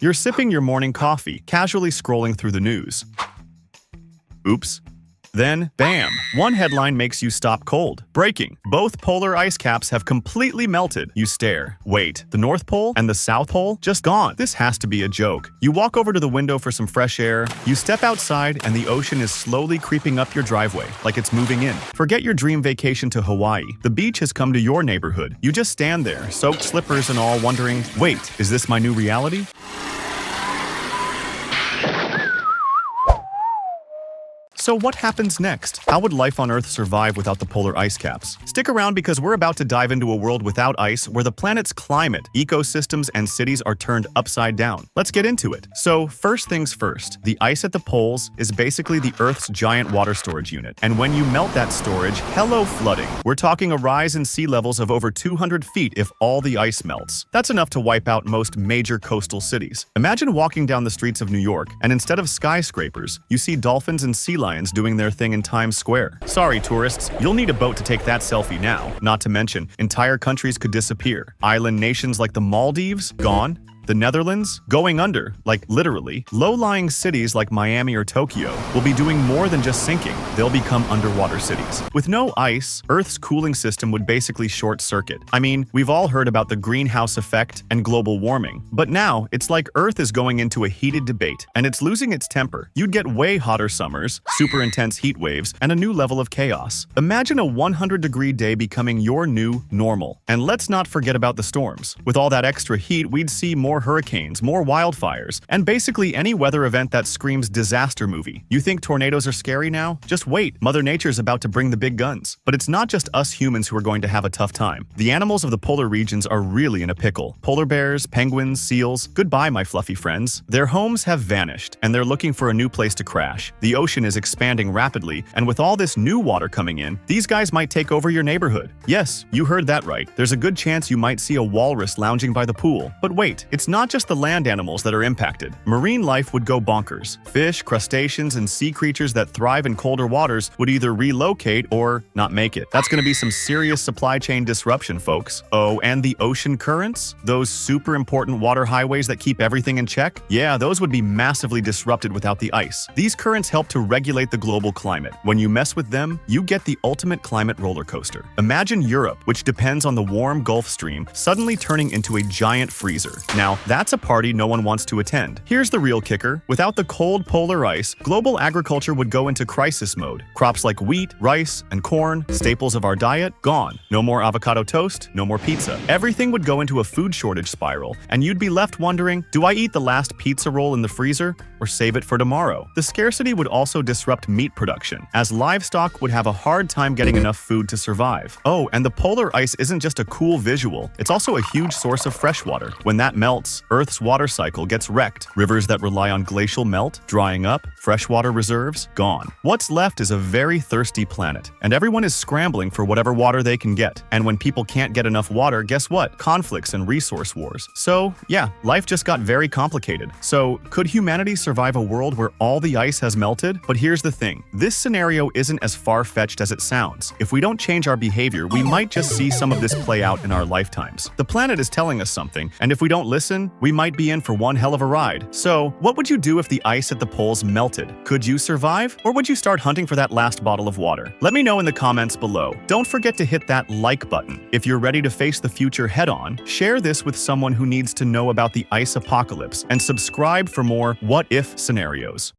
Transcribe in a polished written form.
You're sipping your morning coffee, casually scrolling through the news. Oops. Then, bam! One headline makes you stop cold. Breaking. Both polar ice caps have completely melted. You stare. Wait, the North Pole and the South Pole? Just gone. This has to be a joke. You walk over to the window for some fresh air. You step outside and the ocean is slowly creeping up your driveway, like it's moving in. Forget your dream vacation to Hawaii. The beach has come to your neighborhood. You just stand there, soaked slippers and all, wondering, wait, is this my new reality? So what happens next? How would life on Earth survive without the polar ice caps? Stick around because we're about to dive into a world without ice where the planet's climate, ecosystems, and cities are turned upside down. Let's get into it. So first things first, the ice at the poles is basically the Earth's giant water storage unit. And when you melt that storage, hello flooding. We're talking a rise in sea levels of over 200 feet if all the ice melts. That's enough to wipe out most major coastal cities. Imagine walking down the streets of New York and instead of skyscrapers, you see dolphins and sea lions doing their thing in Times Square. Sorry, tourists, you'll need a boat to take that selfie now. Not to mention, entire countries could disappear. Island nations like the Maldives, gone. The Netherlands, going under, like literally. Low-lying cities like Miami or Tokyo will be doing more than just sinking. They'll become underwater cities. With no ice, Earth's cooling system would basically short-circuit. I mean, we've all heard about the greenhouse effect and global warming. But now, it's like Earth is going into a heated debate, and it's losing its temper. You'd get way hotter summers, super intense heat waves, and a new level of chaos. Imagine a 100-degree day becoming your new normal. And let's not forget about the storms. With all that extra heat, we'd see more hurricanes, more wildfires, and basically any weather event that screams disaster movie. You think tornadoes are scary now? Just wait, Mother Nature's about to bring the big guns. But it's not just us humans who are going to have a tough time. The animals of the polar regions are really in a pickle. Polar bears, penguins, seals, goodbye my fluffy friends. Their homes have vanished, and they're looking for a new place to crash. The ocean is expanding rapidly, and with all this new water coming in, these guys might take over your neighborhood. Yes, you heard that right. There's a good chance you might see a walrus lounging by the pool. But wait, it's not just the land animals that are impacted. Marine life would go bonkers. Fish, crustaceans, and sea creatures that thrive in colder waters would either relocate or not make it. That's going to be some serious supply chain disruption, folks. Oh, and the ocean currents? Those super important water highways that keep everything in check? Yeah, those would be massively disrupted without the ice. These currents help to regulate the global climate. When you mess with them, you get the ultimate climate roller coaster. Imagine Europe, which depends on the warm Gulf Stream, suddenly turning into a giant freezer. Now, that's a party no one wants to attend. Here's the real kicker. Without the cold polar ice, global agriculture would go into crisis mode. Crops like wheat, rice, and corn, staples of our diet, gone. No more avocado toast, no more pizza. Everything would go into a food shortage spiral, and you'd be left wondering, do I eat the last pizza roll in the freezer or save it for tomorrow? The scarcity would also disrupt meat production, as livestock would have a hard time getting enough food to survive. Oh, and the polar ice isn't just a cool visual, it's also a huge source of fresh water. When that melts, Earth's water cycle gets wrecked. Rivers that rely on glacial melt, drying up, freshwater reserves, gone. What's left is a very thirsty planet, and everyone is scrambling for whatever water they can get. And when people can't get enough water, guess what? Conflicts and resource wars. So, yeah, life just got very complicated. So, could humanity survive a world where all the ice has melted? But here's the thing. This scenario isn't as far-fetched as it sounds. If we don't change our behavior, we might just see some of this play out in our lifetimes. The planet is telling us something, and if we don't listen, we might be in for one hell of a ride. So, what would you do if the ice at the poles melted? Could you survive? Or would you start hunting for that last bottle of water? Let me know in the comments below. Don't forget to hit that like button. If you're ready to face the future head-on, share this with someone who needs to know about the ice apocalypse, and subscribe for more what-if scenarios.